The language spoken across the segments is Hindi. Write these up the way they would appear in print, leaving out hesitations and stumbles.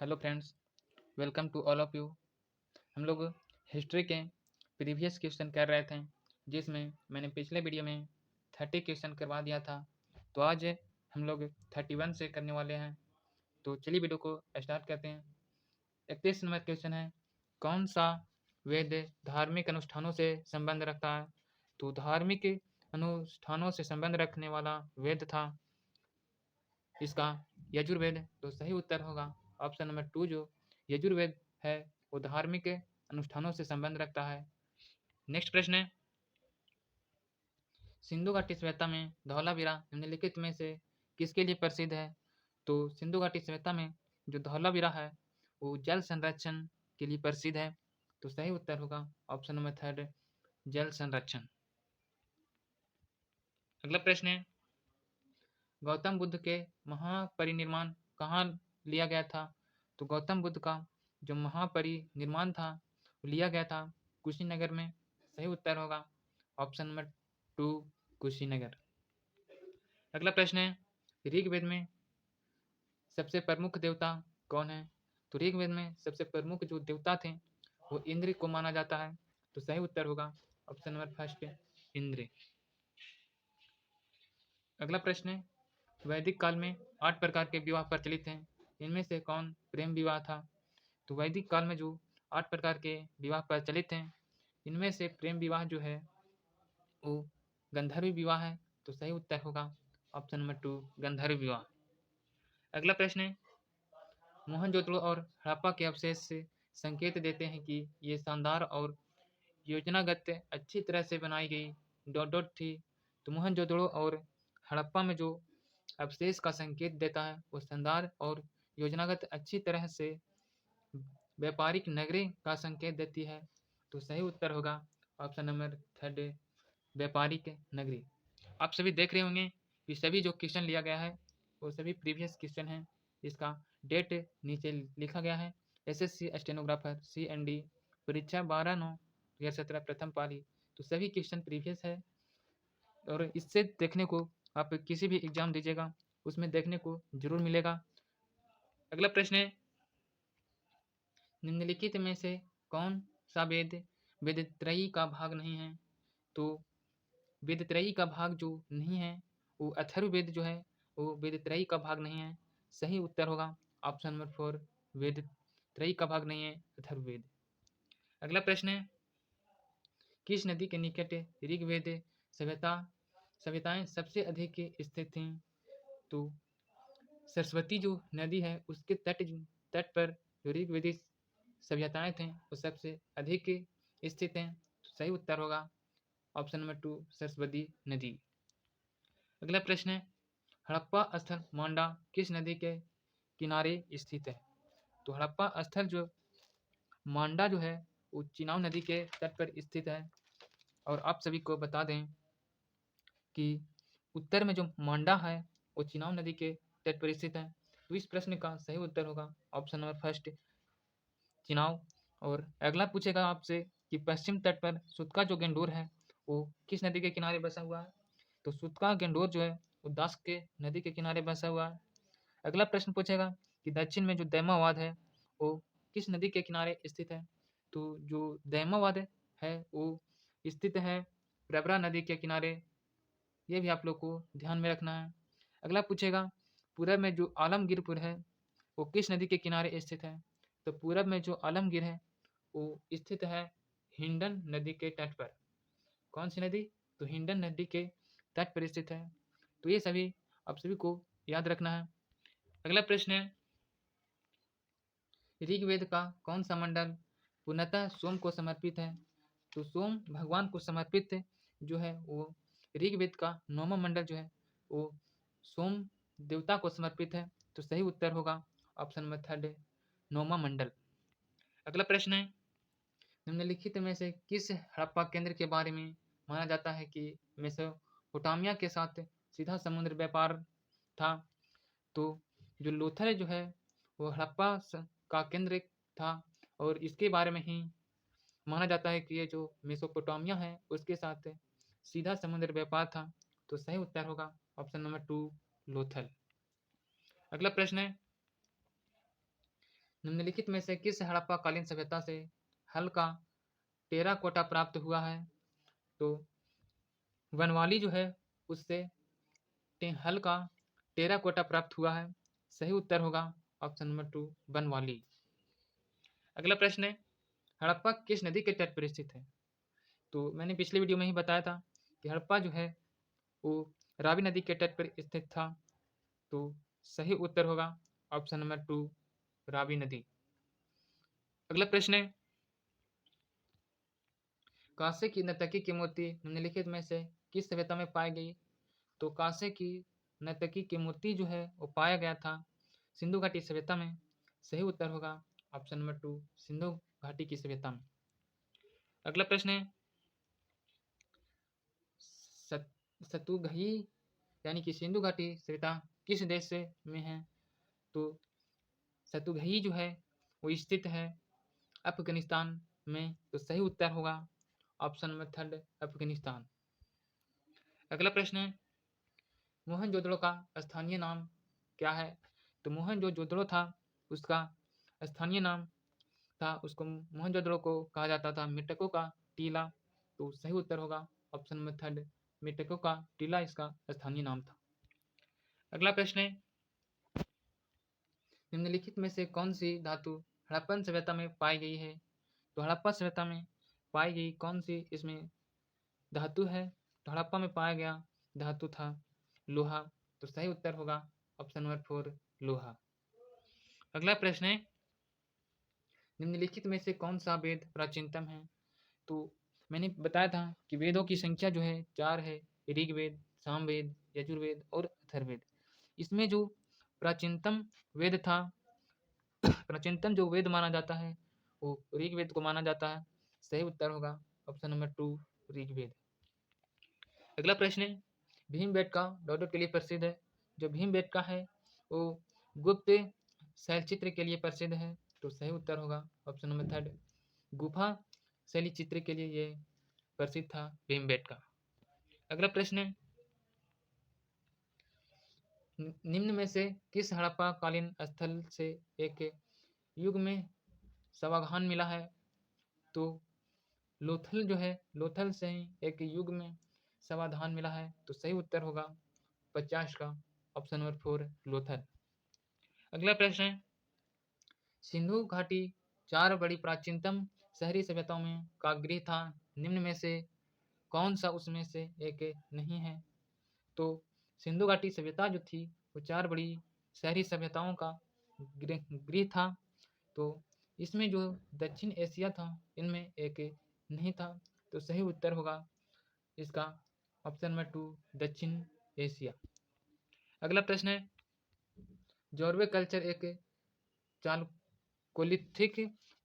Hello friends, welcome to all of you. हम लोग हिस्ट्री के प्रीवियस क्वेश्चन कर रहे थे, जिसमें मैंने पिछले वीडियो में 30 क्वेश्चन करवा दिया था। तो आज हम लोग 31 से करने वाले हैं। तो चलिए वीडियो को स्टार्ट करते हैं। 31 नंबर क्वेश्चन है, कौन सा वेद धार्मिक अनुष्ठानों से संबंध रखता है? तो धार्मिक अनुष्ठानों से संबंध रखने वाला वेद था इसका यजुर्वेद। तो सही उत्तर होगा ऑप्शन नंबर 2, जो यजुर्वेद है वो धार्मिक अनुष्ठानों से संबंध रखता है। नेक्स्ट प्रश्न है, सिंधु घाटी सभ्यता में धौलावीरा निम्नलिखित में से किसके लिए प्रसिद्ध है? तो सिंधु घाटी सभ्यता में जो धौलावीरा है वो जल संरक्षण के लिए प्रसिद्ध है। तो सही उत्तर होगा ऑप्शन नंबर 3, जल संरक्षण। अगला प्रश्न है, गौतम बुद्ध के महापरिनिर्वाण कहाँ लिया गया था? तो गौतम बुद्ध का जो महापरिनिर्वाण था वो लिया गया था कुशीनगर में। सही उत्तर होगा ऑप्शन नंबर 2, कुशीनगर। अगला प्रश्न है, ऋग्वेद में सबसे प्रमुख देवता कौन है? तो ऋग्वेद में सबसे प्रमुख जो देवता थे वो इंद्र को माना जाता है। तो सही उत्तर होगा ऑप्शन नंबर 1, इंद्र। अगला प्रश्न है, वैदिक काल में 8 प्रकार के विवाह प्रचलित हैं, इनमें से कौन प्रेम विवाह था? तो वैदिक काल में जो 8 प्रकार के विवाह प्रचलित हैं, इनमें से प्रेम विवाह जो है वो गंधर्व विवाह है। तो सही उत्तर होगा ऑप्शन नंबर 2, गंधर्व विवाह। अगला प्रश्न है, मोहनजोदड़ो और हड़प्पा के अवशेष से संकेत देते हैं कि ये शानदार और योजनागत अच्छी तरह से बनाई गई डॉट डॉट थी। तो मोहनजोदड़ो और हड़प्पा में जो अवशेष का संकेत देता है वो शानदार और योजनागत अच्छी तरह से व्यापारिक नगरी का संकेत देती है। तो सही उत्तर होगा ऑप्शन नंबर 3, व्यापारिक नगरी। आप सभी देख रहे होंगे कि सभी जो क्वेश्चन लिया गया है वो सभी प्रीवियस क्वेश्चन हैं। इसका डेट नीचे लिखा गया है, एसएससी स्टेनोग्राफर CND परीक्षा 12/9/2017 प्रथम पाली। तो सभी क्वेश्चन प्रीवियस है और इससे देखने को आप किसी भी एग्जाम दीजिएगा उसमें देखने को जरूर मिलेगा। अगला प्रश्न है, निम्नलिखित में से कौन सा वेद वेदत्रयी का भाग नहीं है? तो वेदत्रयी का भाग जो नहीं है वो अथर्ववेद जो है वो वेदत्रयी का भाग नहीं है। सही उत्तर होगा ऑप्शन नंबर 4, वेदत्रयी का भाग नहीं है अथर्ववेद। अगला प्रश्न है, किस नदी के निकट ऋग्वेद सभ्यताएं सबसे अधिक स्थित थीं? तो सरस्वती जो नदी है उसके तट पर जो ऋग्वेदी सभ्यताएं थे वो सबसे अधिक स्थित हैं। तो सही उत्तर होगा ऑप्शन नंबर 2, सरस्वती नदी। अगला प्रश्न है, हड़प्पा स्थल मांडा किस नदी के किनारे स्थित है? तो हड़प्पा स्थल जो मांडा जो है वो चिनाब नदी के तट पर स्थित है। और आप सभी को बता दें कि उत्तर में जो मांडा है वो चिनाब नदी के तट पर स्थित है। तो इस प्रश्न का सही उत्तर होगा ऑप्शन नंबर 1, चिनाब। और अगला पूछेगा आपसे कि पश्चिम तट पर सुतका जो गेंडोर है वो किस नदी के किनारे बसा हुआ है? तो सुतका गेंडोर जो है वो दास के नदी के किनारे बसा हुआ है। अगला प्रश्न पूछेगा कि दक्षिण में जो दैमावाद है वो किस नदी के किनारे स्थित है? तो जो दैमावाद है वो स्थित है प्रवरा नदी के किनारे। ये भी आप लोग को ध्यान में रखना है। अगला पूछेगा, पूरब में जो आलमगीरपुर है वो किस नदी के किनारे स्थित है? तो पूरब में जो आलमगीर है वो स्थित है हिंडन नदी के तट पर। कौन सी नदी? तो हिंडन नदी के तट पर स्थित है। तो ये सभी आप सभी को याद रखना है। अगला प्रश्न है, ऋग्वेद का कौन सा मंडल पूर्णतः सोम को समर्पित है? तो सोम भगवान को समर्पित जो है वो ऋग्वेद का 9वां मंडल जो है वो सोम देवता को समर्पित है। तो सही उत्तर होगा ऑप्शन नंबर 3, 9वां मंडल। अगला प्रश्न है, निम्नलिखित में से किस हड़प्पा केंद्र के बारे में माना जाता है कि मेसोपोटामिया के साथ सीधा समुद्र व्यापार था? तो जो लोथल जो है वो हड़प्पा का केंद्र था और इसके बारे में ही माना जाता है कि ये जो मेसोपोटामिया है उसके साथ सीधा समुद्र व्यापार था। तो सही उत्तर होगा ऑप्शन नंबर 2, लोथल। अगला प्रश्न है, निम्नलिखित में से किस हड़प्पा कालीन सभ्यता से हल का टेराकोटा प्राप्त हुआ है? तो बनवाली जो है उससे हल का टेराकोटा प्राप्त हुआ है। सही उत्तर होगा ऑप्शन नंबर 2 बनवाली। अगला प्रश्न है, हड़प्पा किस नदी के तट पर स्थित है? तो मैंने पिछले वीडियो में ही बताया था कि हड़प्पा जो है वो रावी नदी के तट पर स्थित था। तो सही उत्तर होगा ऑप्शन नंबर 2 रावी नदी। अगला प्रश्न है, कांसे की नर्तकी की मूर्ति निम्नलिखित में से किस सभ्यता में पाई गई? तो कांसे की नर्तकी की मूर्ति जो है वो पाया गया था सिंधु घाटी सभ्यता में। सही उत्तर होगा ऑप्शन नंबर 2 सिंधु घाटी की सभ्यता में। अगला प्रश्न है, सतुघई यानी कि सिंधु घाटी सभ्यता किस देश से में है? तो सतुघई जो है वो स्थित है अफगानिस्तान में। तो सही उत्तर होगा ऑप्शन नंबर 3 अफगानिस्तान। अगला प्रश्न है, मोहनजोदड़ो का स्थानीय नाम क्या है? तो मोहनजोदड़ो था उसका स्थानीय नाम था, उसको मोहनजोदड़ो को कहा जाता था मृतकों का टीला। तो सही उत्तर होगा ऑप्शन नंबर 3 मृतकों का टीला इसका स्थानीय नाम था। अगला प्रश्न है, निम्नलिखित में से कौन सी धातु हड़प्पन सभ्यता में पाई गई है? तो हड़प्पा सभ्यता में पाई गई कौन सी इसमें धातु है? तो हड़प्पा में पाया गया धातु था लोहा। तो सही उत्तर होगा ऑप्शन नंबर 4 लोहा। अगला प्रश्न है, निम्नलिखित में से कौन सा वेद प्राचीनतम है? तो मैंने बताया था कि वेदों की संख्या जो है 4 है, ऋग्वेद, सामवेद, यजुर्वेद और अथर्ववेद। इसमें जो प्राचीनतम वेद था प्राचीनतम जो वेद माना जाता है वो ऋग्वेद को माना जाता है। सही उत्तर होगा ऑप्शन नंबर 2 ऋग्वेद। अगला प्रश्न है, भीमबेटका डॉट के लिए प्रसिद्ध है। जो भीमबेटका है वो गुप्त शैलचित्र के लिए प्रसिद्ध है। तो सही उत्तर होगा ऑप्शन नंबर 3 गुफा शैली चित्र के लिए ये प्रसिद्ध था भीमबेटका। अगला प्रश्न है, निम्न में से किस हड़प्पा कालीन स्थल से एक युग में समाधान मिला है? तो लोथल जो है लोथल से ही एक युग में समाधान मिला है। तो सही उत्तर होगा 50 का ऑप्शन नंबर 4 लोथल। अगला प्रश्न है, सिंधु घाटी 4 बड़ी प्राचीनतम शहरी सभ्यताओं में का गृह था। निम्न में से कौन सा उसमें से एक नहीं है? तो सिंधु घाटी सभ्यता जो थी वो 4 बड़ी शहरी सभ्यताओं का गृह था। तो इसमें जो दक्षिण एशिया था इनमें एक नहीं था। तो सही उत्तर होगा इसका ऑप्शन नंबर 2 दक्षिण एशिया। अगला प्रश्न है, जॉर्वे कल्चर एक चालकोलिथिक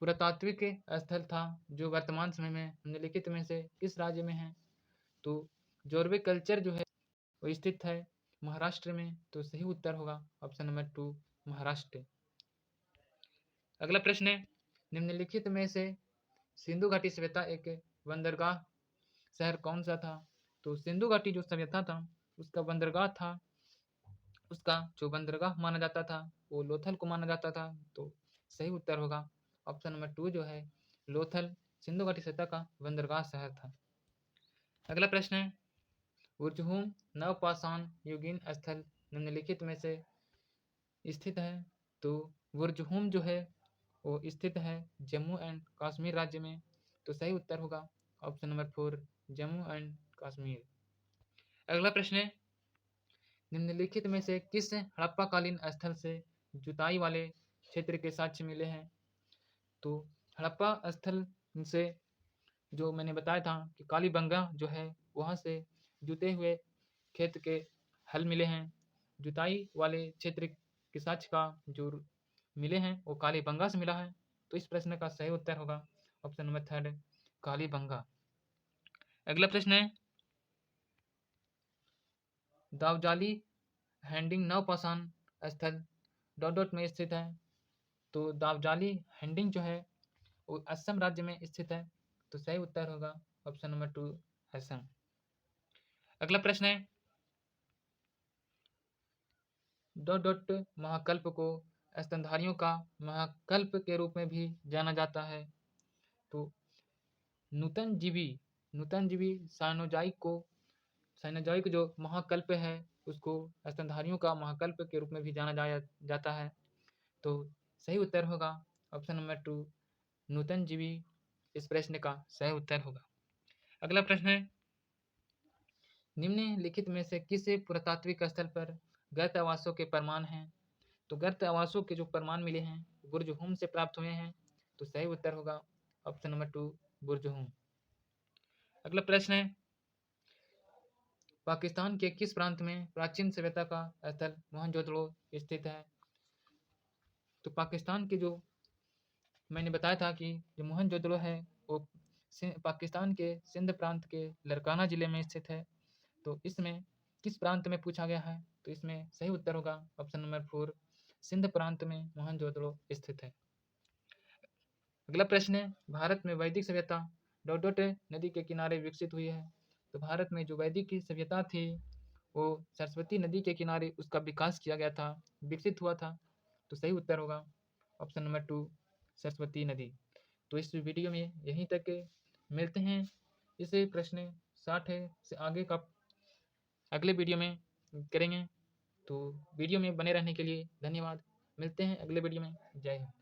पुरातात्विक स्थल था जो वर्तमान समय में निम्नलिखित में से किस राज्य में है? तो जॉर्वे कल्चर जो है वो स्थित है महाराष्ट्र में। तो सही उत्तर होगा ऑप्शन नंबर 2 महाराष्ट्र। अगला प्रश्न है, निम्नलिखित में से सिंधु घाटी सभ्यता एक बंदरगाह शहर कौन सा था? तो सिंधु घाटी जो सभ्यता था उसका बंदरगाह था उसका जो बंदरगाह माना जाता था वो लोथल को माना जाता था। तो सही उत्तर होगा ऑप्शन नंबर 2 जो है लोथल सिंधु घाटी सभ्यता का बंदरगाह शहर था। अगला प्रश्न है, उर्जहूम नवपाषाण युगीन स्थल निम्नलिखित में से स्थित है। तो बुरजहूम जो है वो स्थित है जम्मू एंड कश्मीर राज्य में। तो सही उत्तर होगा option number 4 Jammu and Kashmir. अगला प्रश्न है, निम्नलिखित में से किस हड़प्पाकालीन स्थल से जुताई वाले क्षेत्र के साक्ष्य मिले हैं? तो हड़प्पा स्थल से जो मैंने बताया था कि कालीबंगा जो है वहाँ से जुते हुए खेत के हल मिले हैं। जुताई वाले क्षेत्र के साक्ष्य का जो मिले हैं वो कालीबंगा से मिला है। तो इस प्रश्न का सही उत्तर होगा ऑप्शन नंबर 3 कालीबंगा। अगला प्रश्न है, दावजाली हैंडिंग नवपाषाण स्थल डॉट में स्थित है। तो दावजाली हैंडिंग जो है वो असम राज्य में स्थित है। तो सही उत्तर होगा ऑप्शन नंबर 2 असम। अगला प्रश्न है, डॉट महाकल्प को स्तनधारियों का महाकल्प के रूप में भी जाना जाता है। तो नूतनजीवी साइनोज़ोइक जो महाकल्प है उसको स्तनधारियों का महाकल्प के रूप में भी जाना जाता है। तो सही उत्तर होगा ऑप्शन नंबर 2, नूतनजीवी इस प्रश्न का सही उत्तर होगा। अगला प्रश्न है, निम्नलिखित में से किस पुरातात्विक स्थल पर गर्त आवासों के प्रमाण हैं? तो गर्त आवासों के जो प्रमाण मिले हैं बुर्ज हुम से प्राप्त हुए हैं। तो सही उत्तर होगा ऑप्शन नंबर 2, बुर्ज हुम। अगला प्रश्न है, पाकिस्तान के किस प्रांत में प्राचीन सभ्यता का स्थल मोहनजोदड़ो स्थित है? तो पाकिस्तान के जो मैंने बताया था कि जो मोहनजोदड़ो है वो पाकिस्तान के सिंध प्रांत के लरकाना जिले में स्थित है। तो इसमें किस प्रांत में पूछा गया है? तो इसमें सही उत्तर होगा ऑप्शन नंबर 4, सिंध प्रांत में मोहनजोदड़ो स्थित है। अगला प्रश्न है, भारत में वैदिक सभ्यता डॉट डॉट नदी के किनारे विकसित हुई है। तो भारत में जो वैदिक की सभ्यता थी वो सरस्वती नदी के किनारे उसका विकास किया गया था, विकसित हुआ था। तो सही उत्तर होगा ऑप्शन नंबर 2, सरस्वती नदी। तो इस वीडियो में यहीं तक मिलते हैं। इसे प्रश्न 60 से आगे का अगले वीडियो में करेंगे। तो वीडियो में बने रहने के लिए धन्यवाद। मिलते हैं अगले वीडियो में। जय हिंद।